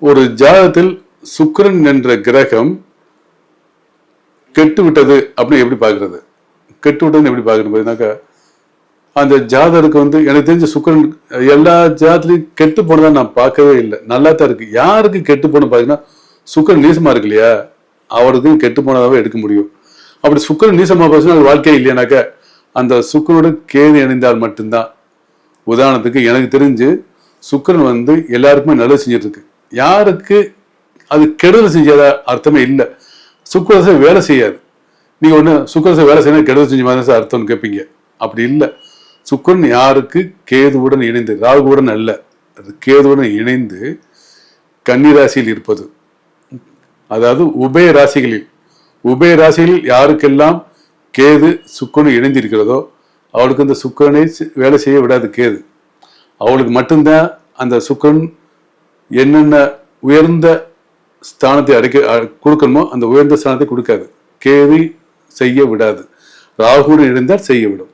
ஒரு ஜாதகத்தில் சுக்கிரன் என்ற கிரகம் கெட்டு விட்டது அப்படின்னு எப்படி பாக்குறது? கெட்டு விட்டதுன்னு எப்படி பாக்குறது? அந்த ஜாதகருக்கு எனக்கு தெரிஞ்ச சுக்கிரன் எல்லா ஜாதகத்திலையும் கெட்டு போனதா நான் பார்க்கவே இல்லை. நல்லா தான் இருக்கு. யாருக்கு கெட்டு போன பாத்தீங்கன்னா சுக்கிரன் நீசமா இருக்கு இல்லையா, அவருக்கு கெட்டு போனதாவே எடுக்க முடியும். அப்படி சுக்கிரன் நீசமா போச்சுன்னா அது வாழ்க்கையே இல்லையானாக்க அந்த சுக்கிரனோட கேது இணைந்தால் மட்டும்தான். உதாரணத்துக்கு எனக்கு தெரிஞ்சு சுக்கிரன் எல்லாருக்குமே நல்லது செஞ்சுட்டு இருக்கு. யாருக்கு அது கெடுதல் செஞ்சதா அர்த்தமே இல்லை. சுக்கிரதசை வேலை செய்யாது. நீங்க ஒண்ணு சுக்கிரதசை வேலை செய்யணும் கெடுதல் செஞ்ச மாதிரி அர்த்தம்னு கேட்பீங்க. அப்படி இல்லை. சுக்கிரன் யாருக்கு கேதுவுடன் இணைந்து, ராகுவுடன் அல்ல, அது கேதுவுடன் இணைந்து கன்னி ராசியில் இருப்பது, அதாவது உபய ராசிகளில் யாருக்கெல்லாம் கேது சுக்கிரன் இணைந்திருக்கிறதோ அவளுக்கு அந்த சுக்கிரனை வேலை செய்ய விடாது கேது. அவளுக்கு மட்டும்தான் அந்த சுக்கிரன் என்னென்ன உயர்ந்த ஸ்தானத்தை கொடுக்கணுமோ அந்த உயர்ந்த ஸ்தானத்தை கொடுக்காது. கேது செய்ய விடாது. ராகுவுடன் இணைந்தால் செய்ய விடும்.